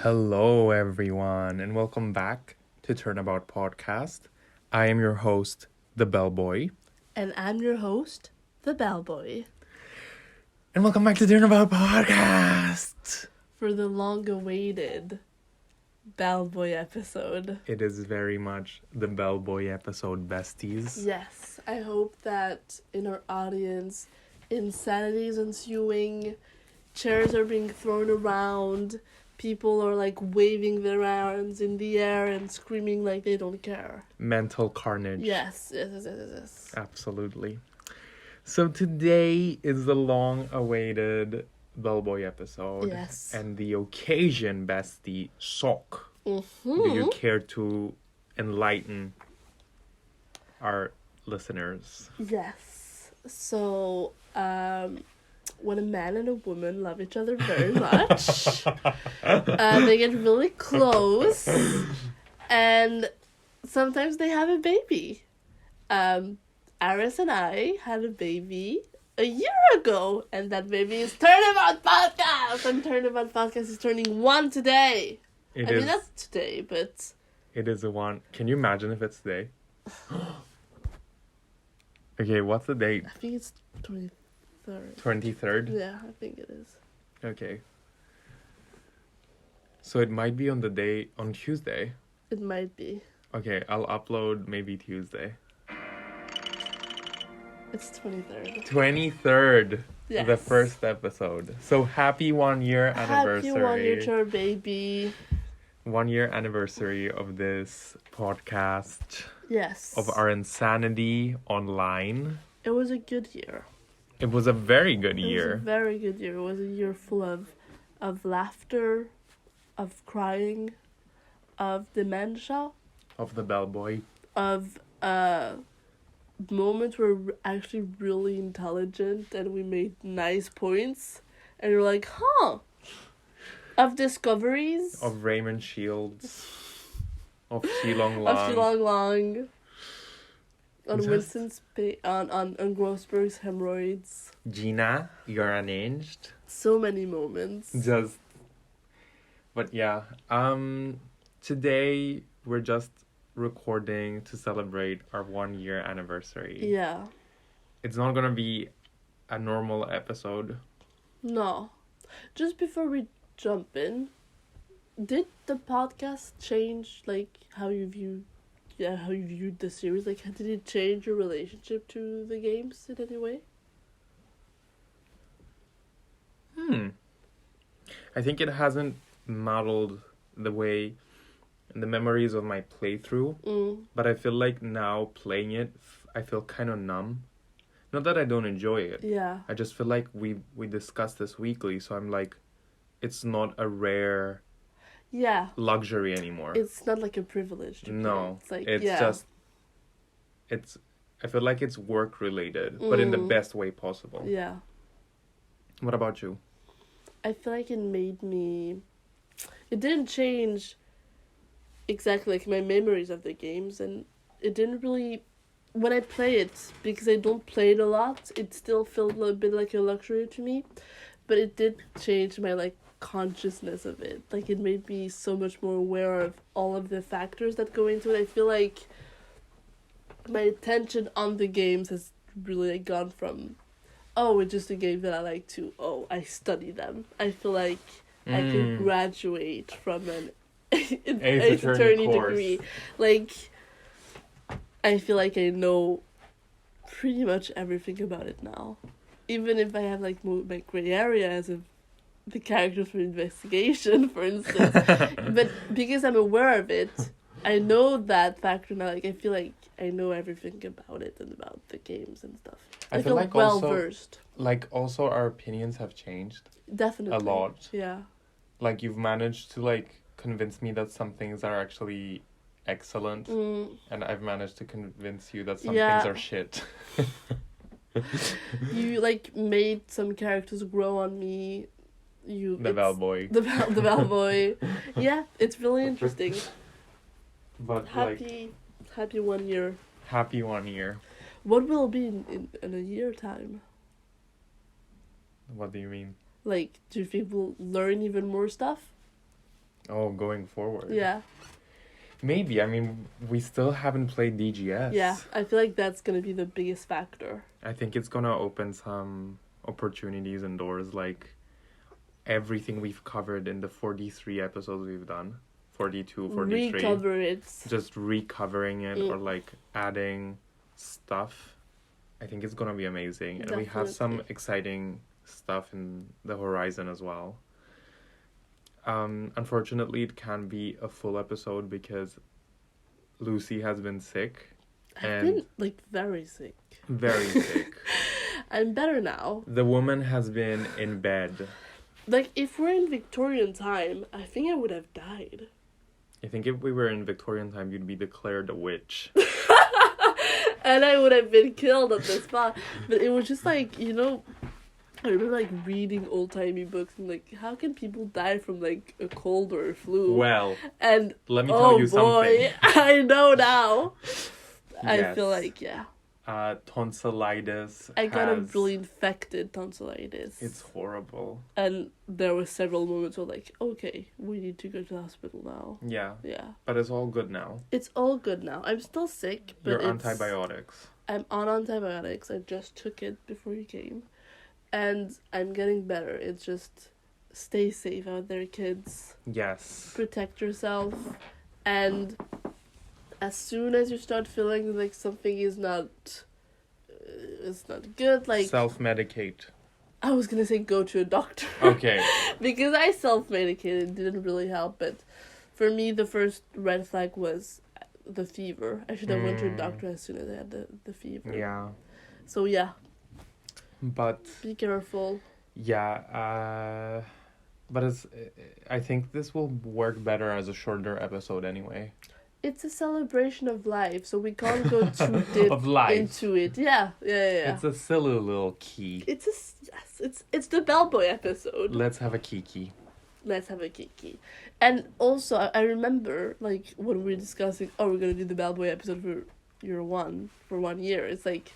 Hello, everyone, and welcome back to Turnabout podcast. I am your host, the Bellboy, And I'm your host, the Bellboy, and welcome back to Turnabout podcast. for the long-awaited Bellboy episode. It is very much the Bellboy episode, besties. Yes, I hope that in our audience, insanity is ensuing, chairs are being thrown around, people are like waving their arms in the air and screaming like they don't care. Mental carnage. Yes. Absolutely. So today is the long-awaited Bellboy episode. Yes. And the occasion, bestie, sock. Mm-hmm. Do you care to enlighten our listeners? Yes. So, when a man and a woman love each other very much, they get really close, and sometimes they have a baby. Aris and I had a baby a year ago, and that baby is Turnabout Podcast, and Turnabout Podcast is turning 1 today. I mean, that's today, but... It is a one. Can you imagine if it's today? Okay, what's the date? I think it's 23rd. 23rd? Yeah, I think it is. Okay. So it might be on Tuesday. It might be. Okay, I'll upload maybe Tuesday. It's 23rd. 23rd. Yes. The first episode. So happy 1 year anniversary. Happy 1 year to our baby. 1 year anniversary of this podcast. Yes. Of our insanity online. It was a good year. It was a very good year. It was a very good year. It was a year full of laughter, of crying, of dementia. Of the Bellboy. Of moments where we're actually really intelligent and we made nice points. And you're like, huh. Of discoveries. Of Raymond Shields. Of Shilong Lang. Of Shilong Lang. On Just- Winston's on Grossberg's hemorrhoids. Gina, you're unaged. So many moments. But yeah, today we're just recording to celebrate our 1 year anniversary. Yeah. It's not gonna be a normal episode. No. Just before we jump in, did the podcast change like how you viewed the series? Like, did it change your relationship to the games in any way? I think it hasn't modeled the memories of my playthrough, but I feel like now playing it, I feel kind of numb. Not that I don't enjoy it. Yeah. I just feel like we discuss this weekly, so I'm like, it's not a rare Yeah. luxury anymore. It's not like a privilege to play. No, It's like, it's yeah. just, I feel like it's work related, but in the best way possible. Yeah. What about you? I feel like it didn't change exactly like my memories of the games, and it didn't really, when I play it, because I don't play it a lot, it still felt a bit like a luxury to me, but it did change my like consciousness of it. Like, it made me so much more aware of all of the factors that go into it. I feel like my attention on the games has really like gone from, oh, it's just a game that I like, to, oh, I study them. I feel like I can graduate from an Ace Attorney degree. Like, I feel like I know pretty much everything about it now. Even if I have like my gray areas of the characters for investigation, for instance. But because I'm aware of it, I know that factor now. Like, I feel like I know everything about it and about the games and stuff. I feel like well versed. Like, also our opinions have changed. Definitely. A lot. Yeah. Like, you've managed to like convince me that some things are actually excellent, and I've managed to convince you that some things are shit. You like made some characters grow on me. The Bellboy. The Bellboy. Yeah, it's really interesting. But happy 1 year. Happy 1 year. What will it be in a year time? What do you mean? Like, do you think we'll learn even more stuff? Oh, going forward. Yeah. Maybe. I mean, we still haven't played DGS. Yeah, I feel like that's gonna be the biggest factor. I think it's gonna open some opportunities and doors, like everything we've covered in the 43 episodes we've done. 42, 43. Recover it. Just recovering it or like adding stuff. I think it's gonna be amazing. And we have some exciting stuff in the horizon as well. Unfortunately, it can't be a full episode because Lucie has been sick. I've been, like, very sick. Very sick. I'm better now. The woman has been in bed. Like, if we're in Victorian time, I think I would have died. I think if we were in Victorian time, you'd be declared a witch. And I would have been killed at the spot. But it was just like, you know, I remember like reading old-timey books and like, how can people die from like a cold or a flu? Well, and let me tell you something. I know now. I Yes. feel like, yeah. Tonsillitis. I got a really infected tonsillitis. It's horrible. And there were several moments where like, okay, we need to go to the hospital now. Yeah. Yeah. But it's all good now. It's all good now. I'm still sick, but You're antibiotics. I'm on antibiotics. I just took it before you came. And I'm getting better. It's just stay safe out there, kids. Yes. Protect yourself. And as soon as you start feeling like something is not it's not good, like self-medicate. I was gonna say go to a doctor. Okay. Because I self-medicated, didn't really help. But for me, the first red flag was the fever. I should have went to a doctor as soon as I had the fever. Yeah. So yeah. But be careful. Yeah. But I think this will work better as a shorter episode anyway. It's a celebration of life, so we can't go too deep into it. Yeah. It's a silly little key. It's the Bellboy episode. Let's have a kiki. And also, I remember, like, when we were discussing, we're gonna do the Bellboy episode for 1 year. It's like,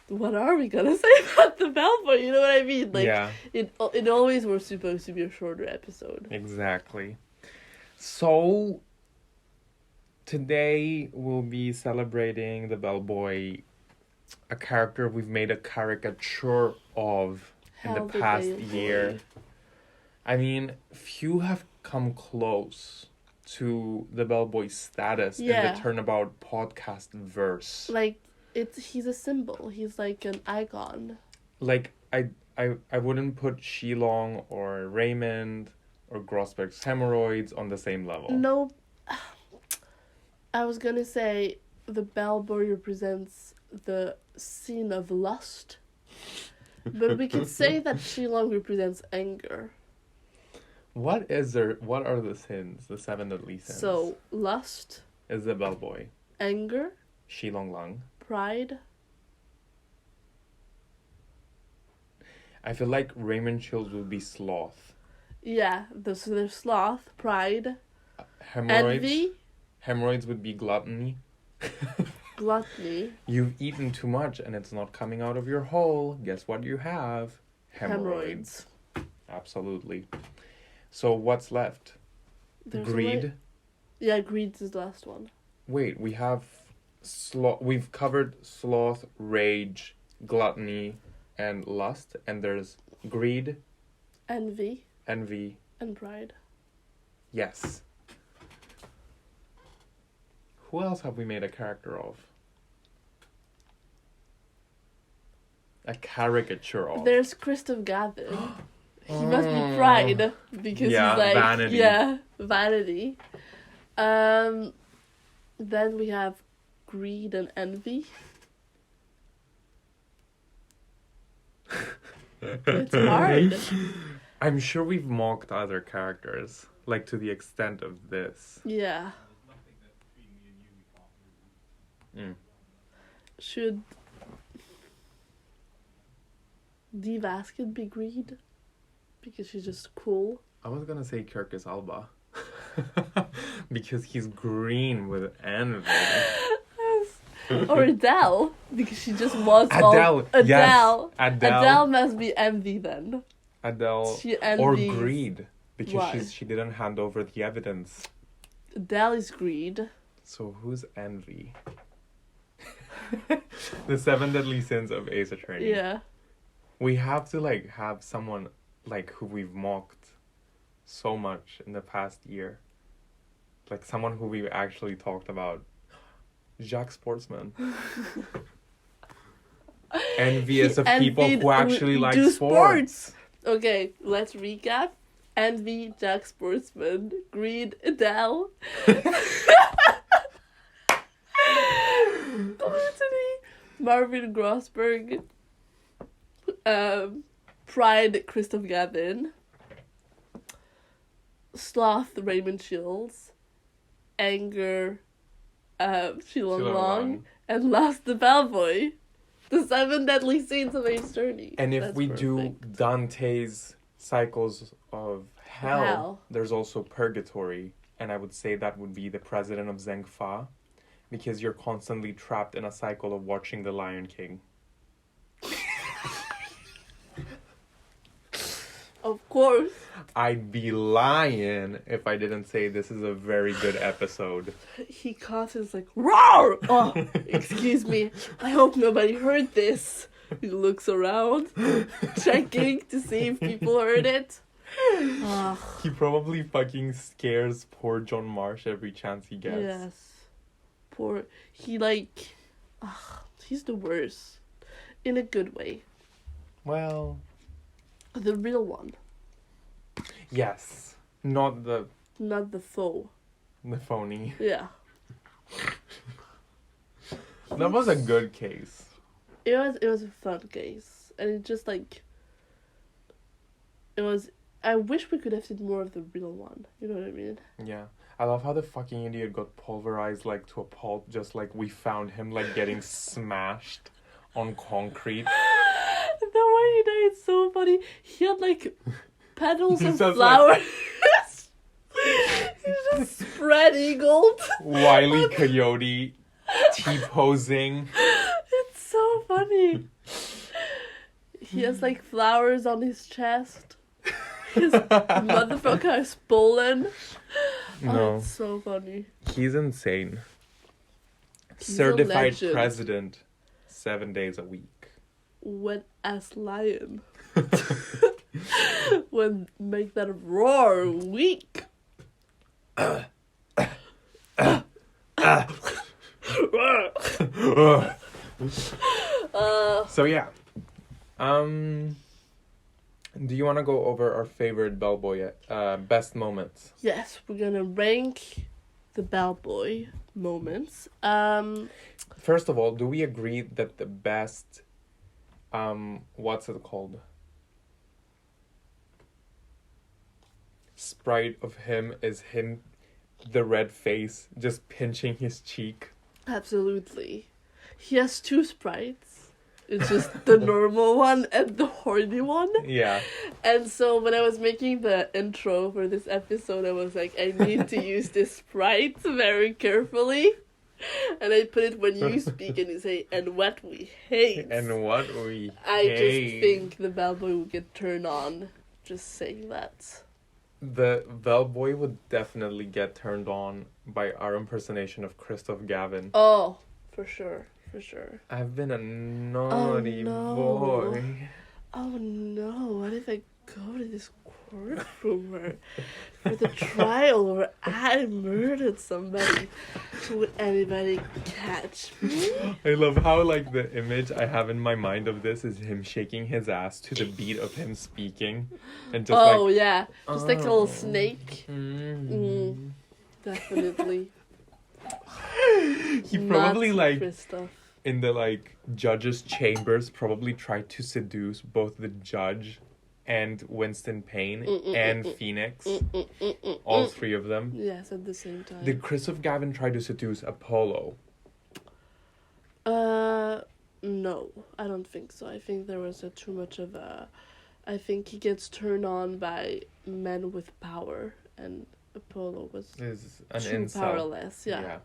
what are we gonna say about the Bellboy? You know what I mean? Like, yeah. It always was supposed to be a shorter episode. Exactly. So today we'll be celebrating the Bellboy, a character we've made a caricature of in the past year. I mean, few have come close to the Bellboy status in the Turnabout podcast verse. Like, he's a symbol. He's like an icon. Like, I wouldn't put Shilong or Raymond or Grossberg's hemorrhoids on the same level. No. I was gonna say the Bellboy represents the sin of lust. But we could say that Shilong represents anger. What are the sins? The 7 deadly sins. So, lust is the Bellboy. Anger. Shilong Lang. Pride. I feel like Raymond Chills would be sloth. Yeah, so there's sloth, pride, hemorrhoids. envy. Hemorrhoids would be gluttony. Gluttony. You've eaten too much and it's not coming out of your hole. Guess what you have? Hemorrhoids. Absolutely. So what's left? Greed. Yeah, greed is the last one. Wait, we have we've covered sloth, rage, gluttony, and lust, and there's greed, envy, and pride. Yes. Who else have we made a character of? A caricature of. There's Christoph Gavin. He must be pride because he's like vanity. Yeah, vanity. Then we have greed and envy. It's hard. I'm sure we've mocked other characters, like to the extent of this. Yeah. Should Dee Vasquez be greed? Because she's just cool. I was gonna say Kirkus Alba. Because he's green with envy. Or Adele, because she just wants Adele. Adele. Yes. Adele must be envy then. Adele. She envies. Or greed. Because Why? she didn't hand over the evidence. Adele is greed. So who's envy? The 7 deadly sins of Ace Attorney. Yeah. We have to like have someone like who we've mocked so much in the past year. Like someone who we've actually talked about. Jacques Sportsman. Envious of people who actually like sports. Okay, let's recap. Envy, Jack Sportsman, greed, Adele. Gluttony, Marvin Grossberg. Pride, Christoph Gavin. Sloth, Raymond Shields. Anger, Sheila Long. And last, the Bellboy. The 7 deadly sins of Ace Attorney. And if That's we perfect. do Dante's cycles of hell, there's also purgatory. And I would say that would be the president of Zengfa. Because you're constantly trapped in a cycle of watching The Lion King. Of course. I'd be lying if I didn't say this is a very good episode. He causes like, roar! Oh, excuse me. I hope nobody heard this. He looks around, checking to see if people heard it. He probably fucking scares poor John Marsh every chance he gets. Yes. Poor. He like... he's the worst. In a good way. Well... The real one. Yes. Not the foe. The phony. Yeah. That was a good case. It was a fun case. And it just like... It was... I wish we could have seen more of the real one. You know what I mean? Yeah. I love how the fucking idiot got pulverized like to a pulp, just like we found him like getting smashed on concrete. The way he died is so funny. He had like petals of just, flowers. He's just spread eagled. Wile E. Coyote T-posing. It's so funny. He has like flowers on his chest. His motherfucker is Poland. No. Oh, it's so funny. He's insane. He's Certified a legend. president 7 days a week. Wet ass lion. When make that roar weak. So yeah. Do you want to go over our favorite Bellboy best moments? Yes, we're gonna rank the Bellboy moments. First of all, do we agree that the best what's it called? Sprite of him is him, the red face, just pinching his cheek. Absolutely. He has 2 sprites. It's just the normal one and the horny one. Yeah. And so when I was making the intro for this episode, I was like, I need to use this sprite very carefully. And I put it when you speak and you say, and what we hate. And what we I hate. just think the Bellboy would get turned on just saying that. The Bellboy would definitely get turned on by our impersonation of Christoph Gavin. Oh, for sure. For sure. I've been a naughty boy. Oh no, what if I go to this courtroom for the trial where I murdered somebody? Would anybody catch me? I love how like the image I have in my mind of this is him shaking his ass to the beat of him speaking. And just Yeah. Just like a little snake. Mm. Definitely. He probably like Christoph. in the like judges' chambers probably tried to seduce both the judge and Winston Payne and Phoenix. All 3 of them. Yes, at the same time. Did Christoph Gavin try to seduce Apollo? No, I don't think so. I think there was too much of a... I think he gets turned on by men with power, and Apollo was Is an too incel. powerless. Yeah.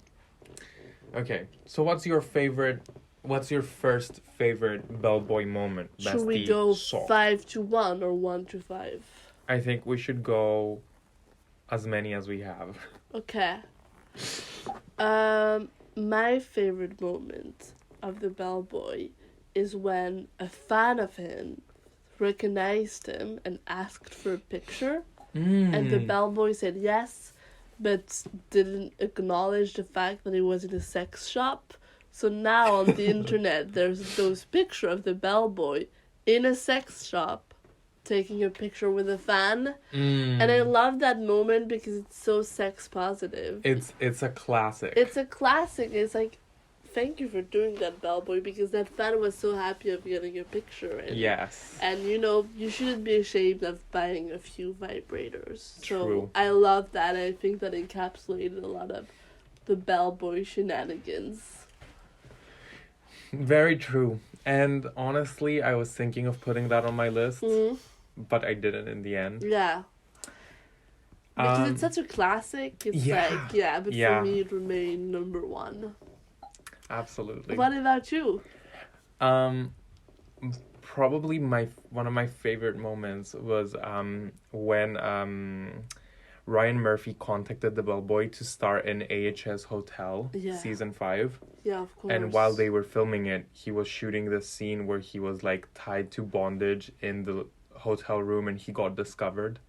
Okay, so what's your first favorite Bellboy moment? Should we go Soft. 5 to 1 or 1 to 5? I think we should go as many as we have. Okay. My favorite moment of the bellboy is when a fan of him recognized him and asked for a picture, and the bellboy said yes, but didn't acknowledge the fact that he was in a sex shop. So now on the internet, there's those picture of the bellboy in a sex shop taking a picture with a fan. And I love that moment because it's so sex positive. It's a classic. It's a classic. It's like, thank you for doing that, bellboy, because that fan was so happy of getting a picture. And, yes. And you shouldn't be ashamed of buying a few vibrators. True. So I love that. I think that encapsulated a lot of the bellboy shenanigans. Very true. And honestly, I was thinking of putting that on my list, but I didn't in the end. Yeah. Because it's such a classic. It's for me it remained number one. Absolutely. What about you? Probably one of my favorite moments was when Ryan Murphy contacted the bellboy to star in AHS Hotel season 5. Yeah, of course. And while they were filming it, he was shooting this scene where he was like tied to bondage in the hotel room, and he got discovered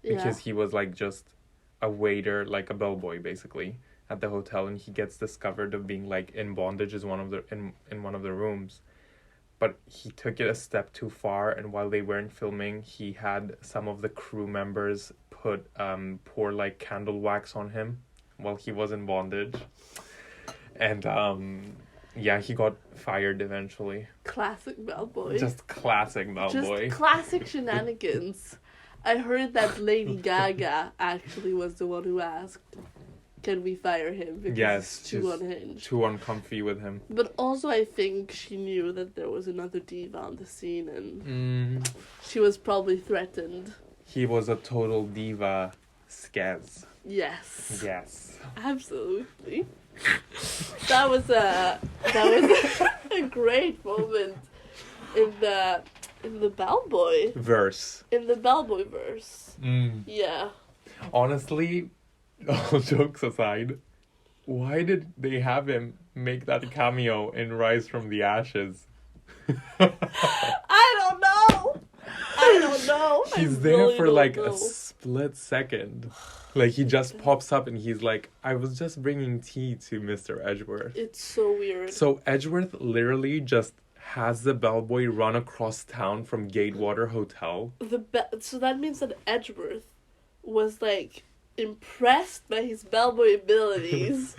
because he was like just a waiter, like a bellboy basically, at the hotel, and he gets discovered of being like in bondage in one of the rooms. But he took it a step too far, and while they weren't filming, he had some of the crew members pour like candle wax on him while he was in bondage. And he got fired eventually. Classic bellboy. Just classic bellboy. Just classic shenanigans. I heard that Lady Gaga actually was the one who asked, can we fire him? Because it's too unhinged. Too uncomfy with him. But also I think she knew that there was another diva on the scene, and she was probably threatened. He was a total diva skez. Yes. Yes. Absolutely. That was a great moment in the bellboy verse. In the bellboy verse. Yeah. Honestly, all jokes aside, why did they have him make that cameo in Rise from the Ashes? I don't know. He's there for like a split second. Like, he just pops up and he's like, I was just bringing tea to Mr. Edgeworth. It's so weird. So Edgeworth literally just has the bellboy run across town from Gatewater Hotel. So that means that Edgeworth was like impressed by his bellboy abilities.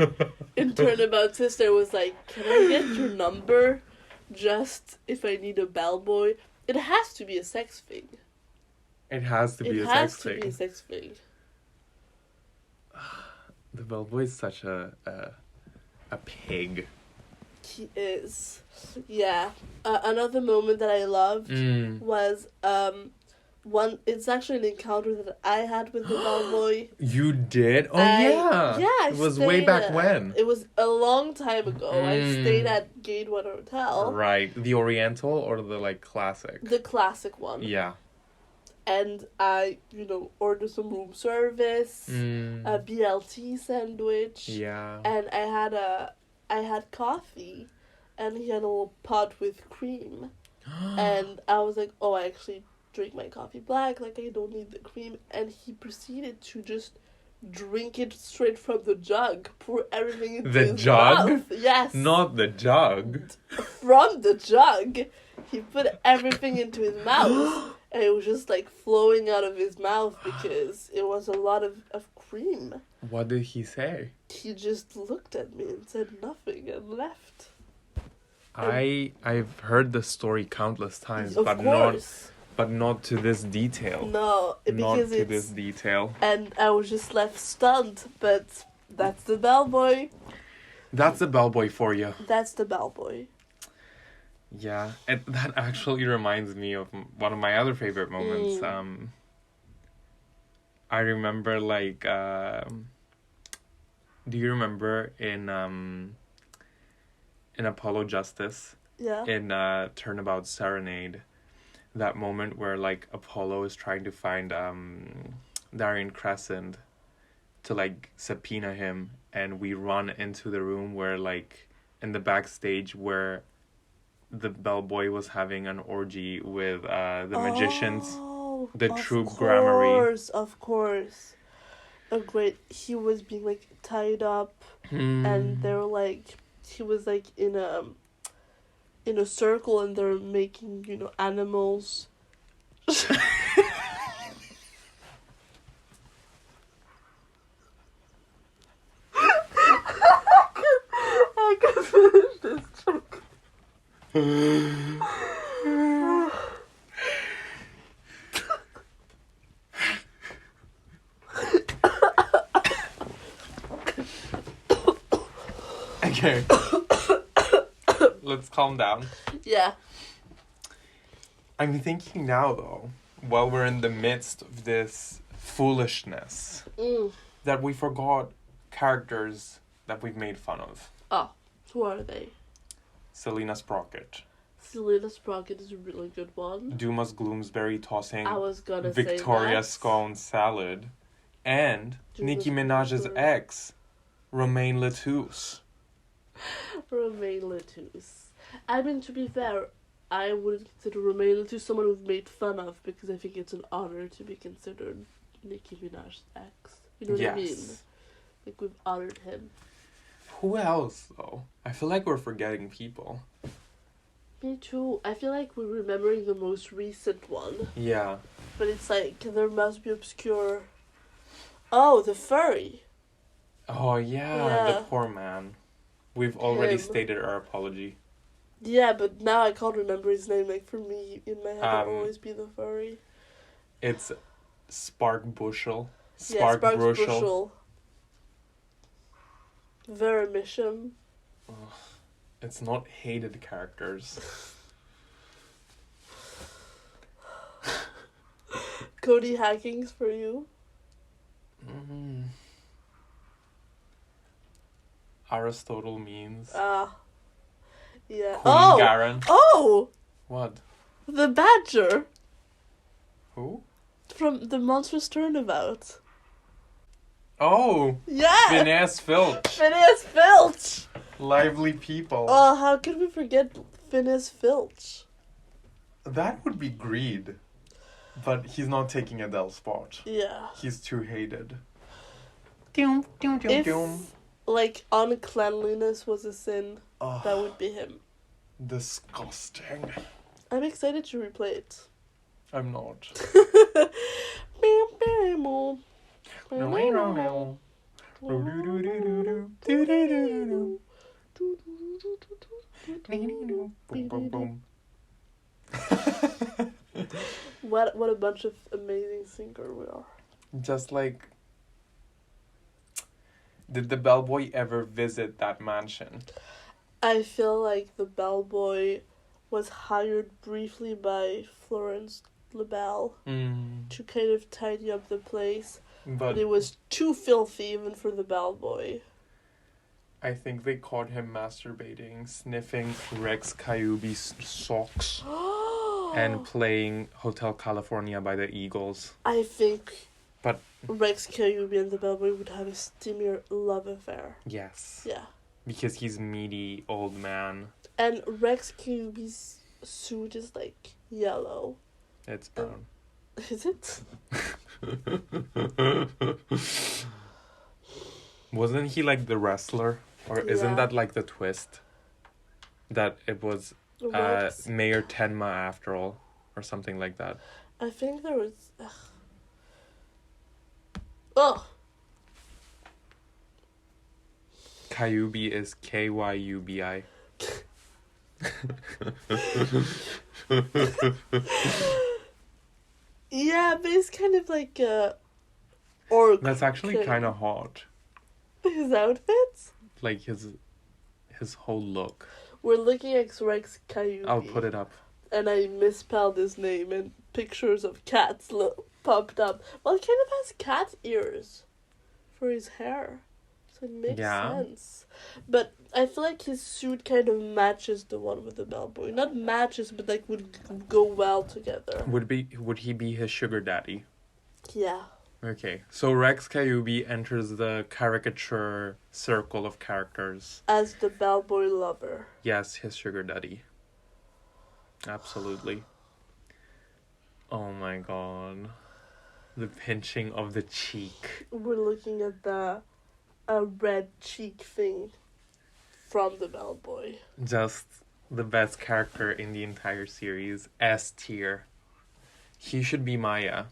In Turnabout, Sister was like, can I get your number just if I need a bellboy? It has to be a sex thing. It has to be a sex thing. The bellboy is such a pig. He is. Yeah. Another moment that I loved was it's actually an encounter that I had with the bellboy. You did? Oh, yeah. Yeah, it was way back when. It was a long time ago. I stayed at Gatewater Hotel. Right. The Oriental or the, like, classic? The classic one. Yeah. And I, ordered some room service, a BLT sandwich. Yeah. And I had coffee, and he had a little pot with cream. And I was like, oh, I actually drink my coffee black, like I don't need the cream. And he proceeded to just drink it straight from the jug, pour everything into his mouth. Yes. Not the jug. From the jug, he put everything into his mouth. And it was just like flowing out of his mouth because it was a lot of cream. What did he say? He just looked at me and said nothing and left. I've heard the story countless times, of course. Not to this detail. No, because not to this detail. And I was just left stunned, but that's the bellboy. That's the bellboy for you. That's the bellboy. Yeah, and that actually reminds me of one of my other favorite moments. I remember, like, do you remember in Apollo Justice? Yeah. In Turnabout Serenade, that moment where like Apollo is trying to find Darien Crescent to like subpoena him, and we run into the room where like in the backstage where the bellboy was having an orgy with the magicians, the troop Gramarye. Of course. Oh great, he was being like tied up and they're like, he was like in a circle and they're making, you know, animals. I can finish this joke. Okay. Let's calm down. Yeah. I'm thinking now, though, while we're in the midst of this foolishness, that we forgot characters that we've made fun of. Oh, who are they? Selena Sprocket. Selena Sprocket is a really good one. Dumas Gloomsbury tossing I was gonna Victoria say that. Scone salad. And Dumas Nicki Minaj's Gloomsbury. ex, Romain Letouce. Romain Letouce. I mean, to be fair, I would consider Romain Letouce someone we've made fun of because I think it's an honor to be considered Nicki Minaj's ex. You know what I mean? Like, we've honored him. Who else, though? I feel like we're forgetting people. Me too. I feel like we're remembering the most recent one. Yeah. But it's like, there must be obscure... Oh, the furry. Oh, yeah. The poor man. We've already stated our apology. Yeah, but now I can't remember his name. Like, for me, in my head, it'll always be the furry. It's Spark Bushel. Spark Bushel. Vermisham. It's not hated characters. Cody Hackings for you. Aristotle Means. Yeah. Queen Garen. Oh! What? The Badger. Who? From the Monstrous Turnabout. Oh! Yeah! Phineas Filch. Phineas Filch! Lively people. Oh, how could we forget Phineas Filch? That would be greed. But he's not taking Adele's spot. Yeah. He's too hated. If, like, uncleanliness was a sin, that would be him. Disgusting. I'm excited to replay it. I'm not. What a bunch of amazing singers we are. Just like, did the bellboy ever visit that mansion? I feel like the bellboy was hired briefly by Florence LaBelle to kind of tidy up the place, but it was too filthy even for the bellboy. I think they caught him masturbating, sniffing Rex Kyubi's socks, and playing Hotel California by the Eagles. I think but Rex Kyubi and the bellboy would have a steamier love affair. Yes. Yeah. Because he's meaty old man. And Rex Kyubi's suit is like yellow. It's brown. Is it? Wasn't he like the wrestler? Or isn't that like the twist? That it was Mayor Tenma after all. Or something like that. I think there was... Oh! Kyubi is Kyubi. Yeah, but it's kind of like a orc. That's actually kind of hot. His outfits? Like his whole look. We're looking at Rex Kyubi. I'll put it up. And I misspelled his name and pictures of cats popped up. Well, it kind of has cat ears for his hair. So it makes Yeah. sense. But I feel like his suit kind of matches the one with the bellboy. Not matches, but like would go well together. Would he be his sugar daddy? Yeah. Okay, so Rex Kyuubi enters the caricature circle of characters. As the bellboy lover. Yes, his sugar daddy. Absolutely. Oh my god. The pinching of the cheek. We're looking at the red cheek thing from the bellboy. Just the best character in the entire series. S tier. He should be Maya.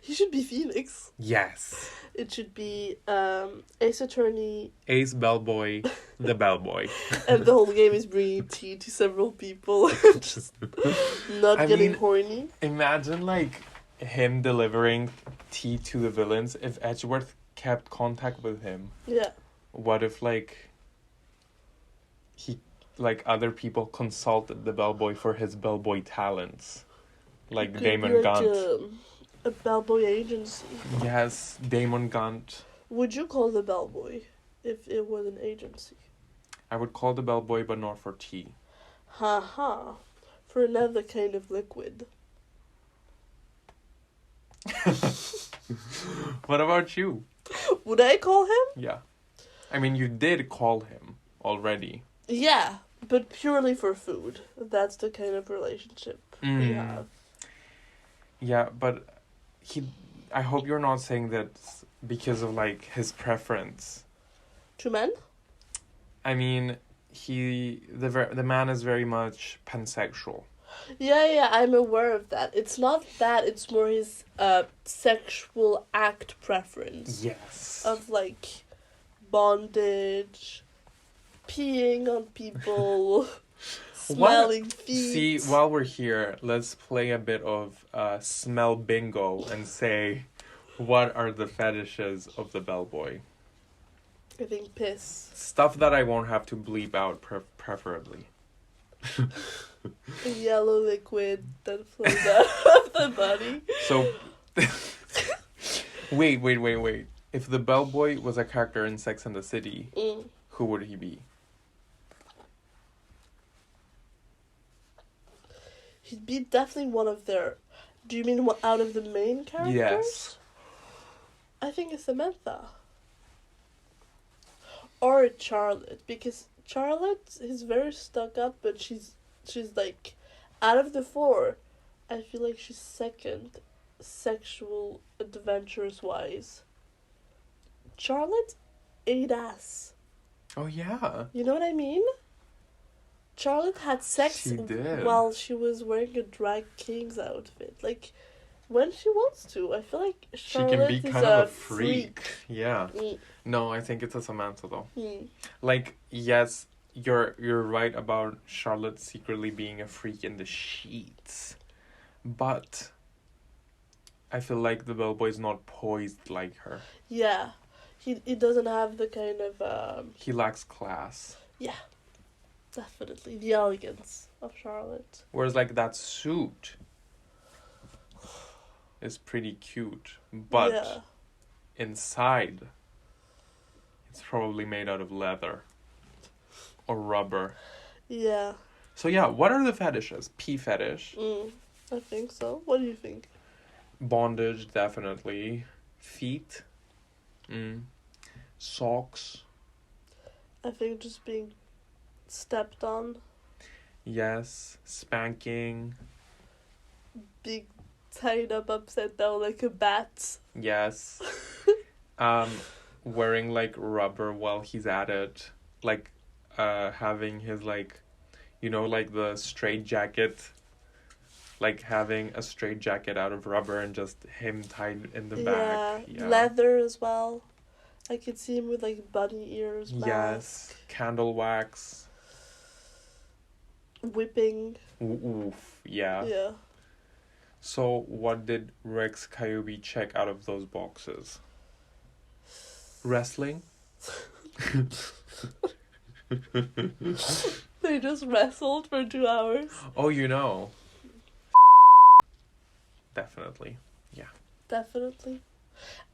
He should be Phoenix. Yes. It should be Ace Attorney. Ace Bellboy, the Bellboy. And the whole game is bringing tea to several people. Just not getting horny. Imagine, like, him delivering tea to the villains if Edgeworth kept contact with him. Yeah. What if, like, other people consulted the Bellboy for his Bellboy talents? Like Damon Gunt. A bellboy agency. Yes, Damon Gunt. Would you call the bellboy if it was an agency? I would call the Bellboy, but not for tea. Ha. For another kind of liquid. What about you? Would I call him? Yeah. I mean, you did call him already. Yeah, but purely for food. That's the kind of relationship we have. Yeah, but I hope you're not saying that because of, like, his preference. To men? I mean, the man is very much pansexual. Yeah, I'm aware of that. It's not that, it's more his sexual act preference. Yes. Of, like, bondage, peeing on people, smelling feet. See, while we're here, let's play a bit of smell bingo and say, what are the fetishes of the bellboy? I think piss. Stuff that I won't have to bleep out, preferably. A yellow liquid that flows out of the body. So, wait. If the bellboy was a character in Sex and the City, who would he be? He'd be definitely one of their... Do you mean out of the main characters? Yes. I think it's Samantha. Or Charlotte, because Charlotte is very stuck up, but she's like, out of the four, I feel like she's second, sexual adventures wise. Charlotte ate ass. Oh yeah. You know what I mean? Charlotte had sex while she was wearing a drag king's outfit. Like, when she wants to. I feel like Charlotte she can be kind of a freak. Yeah. No, I think it's a Samantha though. Like, yes, you're right about Charlotte secretly being a freak in the sheets, but I feel like the bellboy's not poised like her. Yeah, he doesn't have the kind of he lacks class. Yeah, definitely the elegance of Charlotte. Whereas, like, that suit is pretty cute, but inside it's probably made out of leather or rubber. Yeah. So yeah, what are the fetishes? Pee fetish. I think so. What do you think? Bondage, definitely. Feet. Socks. I think just being stepped on. Yes. Spanking. Being tied up upside down like a bat. Yes. Wearing, like, rubber while he's at it. Like, having his, like, you know, like the straight jacket. Like, having a straight jacket out of rubber and just him tied in the back. Yeah, leather as well. I could see him with, like, bunny ears, mask. Yes, candle wax. Whipping. Oof, yeah. Yeah. So, what did Rex Kyuubi check out of those boxes? Wrestling? They just wrestled for 2 hours. Oh, you know. Definitely. Yeah. Definitely.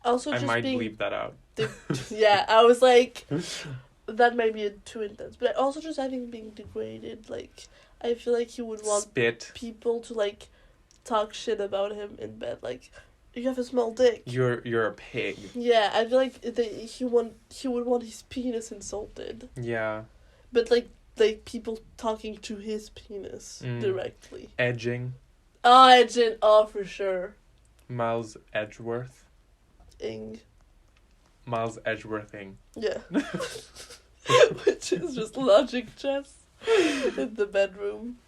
Also, I just might being... bleep that out. Yeah, I was like, that might be too intense. But I also just having being degraded, like, I feel like he would want Spit. people to, like, talk shit about him in bed, like, you have a small dick. You're a pig. Yeah, I feel like he would want his penis insulted. Yeah. But, like people talking to his penis directly. Edging. Oh, edging. Oh, for sure. Miles Edgeworth. Miles Edgeworthing. Yeah. Which is just logic chess in the bedroom.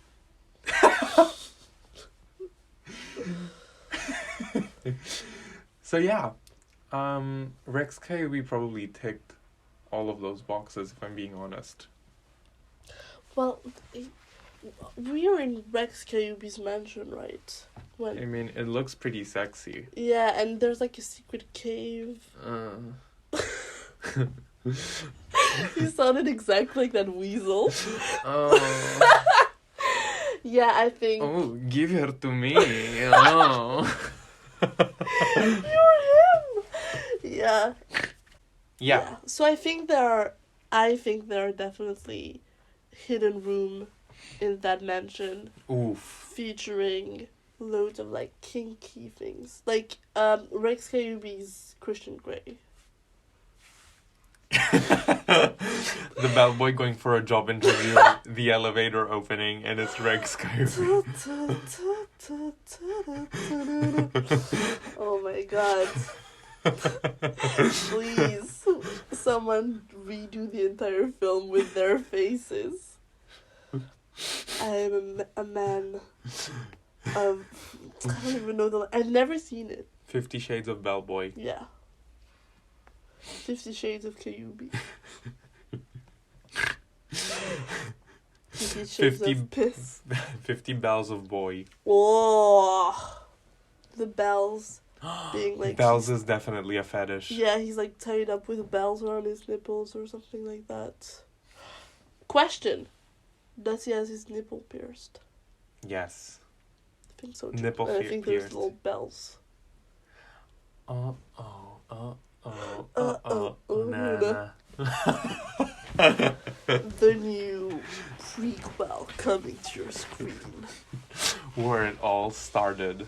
So yeah, Rex Kyuubi probably ticked all of those boxes, if I'm being honest. Well, we are in Rex Kyuubi's mansion, right? I mean, it looks pretty sexy. Yeah, and there's like a secret cave. He sounded exactly like that weasel. Oh. Yeah, I think... Oh, give her to me. Oh. You're him! Yeah. So I think there are definitely hidden room in that mansion. Oof. Featuring loads of, like, kinky things. Like, Rex Kyuubi's Christian Grey. The bellboy going for a job interview, the elevator opening, and it's Rex Kyuubi. Oh my god. Please, someone redo the entire film with their faces. I am a man of... I don't even know I've never seen it. 50 Shades of Bellboy. Yeah. 50 Shades of Kyuubi. 50 Shades of Piss. 50 Bells of Boy. Oh, the bells being like... Bells is definitely a fetish. Yeah, he's like tied up with bells around his nipples or something like that. Question. Does he have his nipple pierced? Yes. I think so too. Nipple and I think pierced. there's little bells. Nana. The new prequel coming to your screen. Where it all started.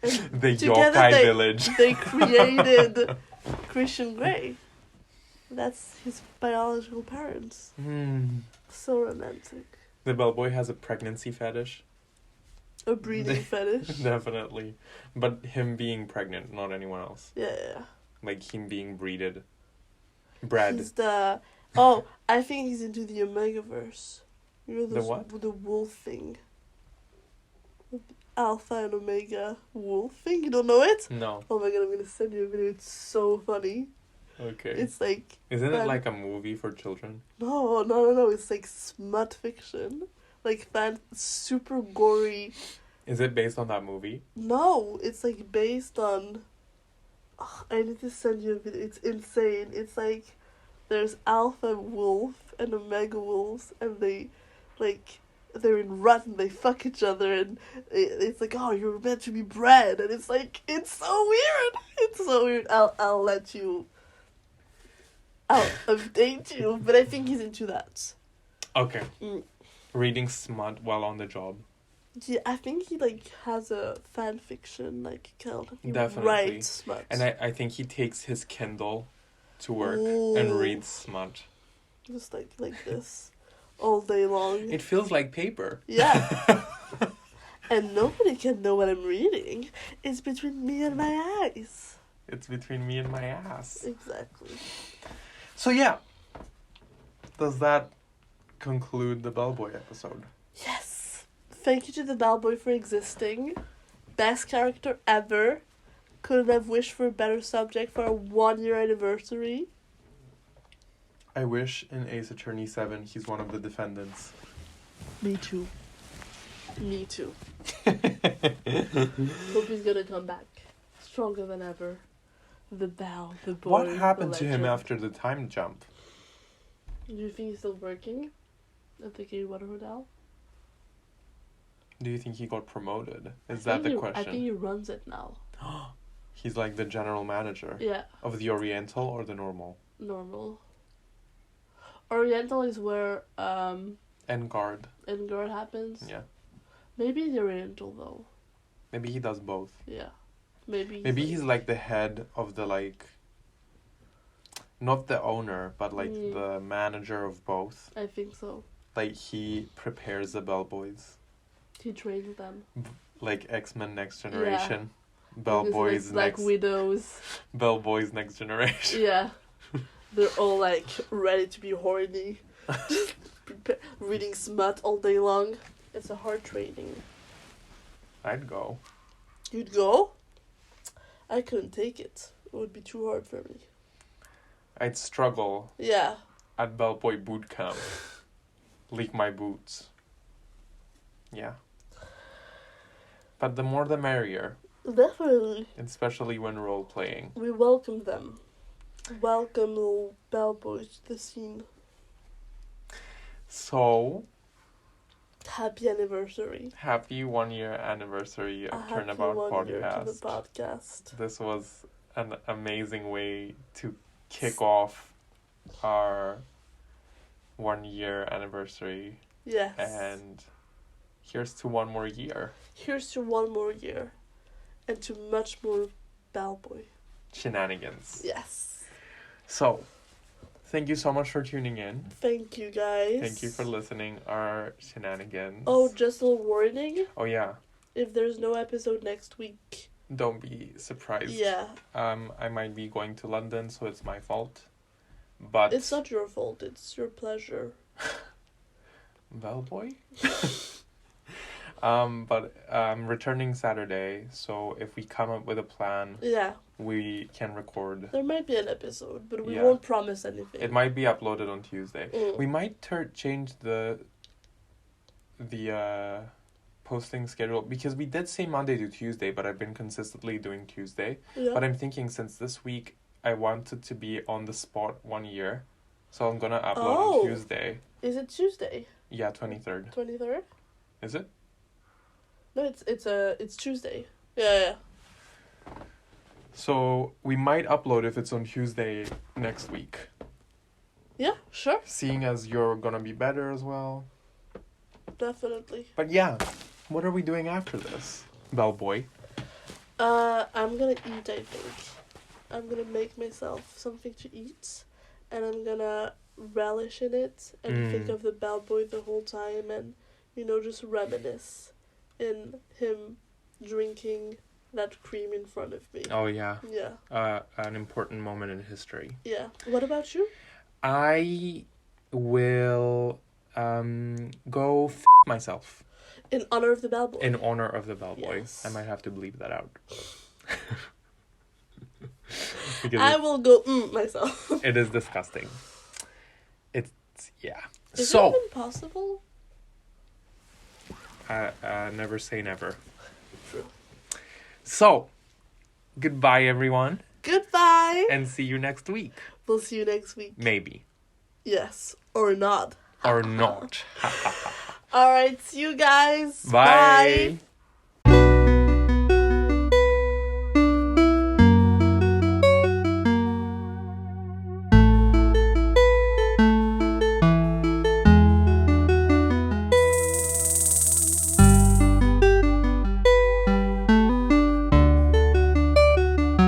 And the together Yokai Village. They created Christian Grey. That's his biological parents. So romantic. The bellboy has a pregnancy fetish. A breeding fetish. Definitely. But him being pregnant, not anyone else. Yeah. Like him being bred. He's the... Oh, I think he's into the Omegaverse. You know, the what? The wolf thing. Alpha and Omega wolf thing? You don't know it? No. Oh my god, I'm gonna send you a video. It's so funny. Okay. It's like... Isn't it like a movie for children? No. It's like smut fiction. Like super gory. Is it based on that movie? No, it's like based on... Oh, I need to send you a video. It's insane. It's like there's alpha wolf and omega wolves, and they're in rut and they fuck each other, and it's like, oh, you're meant to be bred, and it's like, it's so weird. It's so weird. I'll let you. I'll update you, but I think he's into that. Okay. Reading smut while on the job. Yeah, I think he like has a fan fiction like account. He Definitely. writes smut. And I think he takes his Kindle to work and reads smut. Just like this, all day long. It feels like paper. Yeah. And nobody can know what I'm reading. It's between me and my eyes. It's between me and my ass. Exactly. So yeah. Does that conclude the Bellboy episode? Yes. Thank you to the Bellboy for existing. Best character ever. Couldn't have wished for a better subject for a 1-year anniversary. I wish in Ace Attorney 7 he's one of the defendants. Me too. Hope he's gonna come back. Stronger than ever. The boy. What happened to him after the time jump? Do you think he's still working at the Gay Water Hotel? Do you think he got promoted? Is that the question? I think he runs it now. He's like the general manager. Yeah. Of the Oriental or the normal? Normal. Oriental is where Endgard. Endgard happens. Yeah. Maybe the Oriental though. Maybe he does both. Yeah. Maybe he's like the head of the like. Not the owner, but like the manager of both. I think so. Like he prepares the Bellboys. He trains them. Like X-Men Next Generation. Yeah. Bellboys like widows. Bellboys Next Generation. Yeah. They're all like ready to be horny. Just reading smut all day long. It's a hard training. I'd go. You'd go? I couldn't take it. It would be too hard for me. I'd struggle. Yeah. At Bellboy boot camp. Leak my boots. Yeah. But the more the merrier. Definitely. Especially when role playing. We welcome them. Welcome little Bellboys to the scene. So. Happy anniversary. Happy 1 year anniversary of Turnabout podcast. To the podcast. This was an amazing way to kick off our 1 year anniversary. Yes. And here's to one more year. Here's to one more year. And to much more Bellboy shenanigans. Yes. So, thank you so much for tuning in. Thank you, guys. Thank you for listening our shenanigans. Oh, just a little warning. Oh, yeah. If there's no episode next week, don't be surprised. Yeah. I might be going to London, so it's my fault. But it's not your fault, it's your pleasure. Bellboy? But I'm returning Saturday, so if we come up with a plan, yeah, we can record. There might be an episode, but we won't promise anything. It might be uploaded on Tuesday. We might change the posting schedule, because we did say Monday to Tuesday, but I've been consistently doing Tuesday. Yeah. But I'm thinking since this week I wanted to be on the spot 1 year, so I'm gonna upload on Tuesday. Is it Tuesday? Yeah, 23rd. 23rd? Is it? No, it's Tuesday. Yeah. So we might upload if it's on Tuesday next week. Yeah, sure. Seeing as you're gonna be better as well. Definitely. But yeah, what are we doing after this, Bellboy? I'm gonna eat, I think. I'm gonna make myself something to eat, and I'm gonna relish in it and think of the Bellboy the whole time, and just reminisce in him drinking that cream in front of me. Oh yeah. Yeah. An important moment in history. Yeah. What about you? I will go myself. In honor of the Bellboy. In honor of the Bellboy. Yes. I might have to bleep that out. I will go myself. It is disgusting. It's yeah. Is it even possible? Never say never. True. So, goodbye everyone. Goodbye. And see you next week. We'll see you next week. Maybe. Yes. Or not. Or not. Alright, see you guys. Bye. Bye.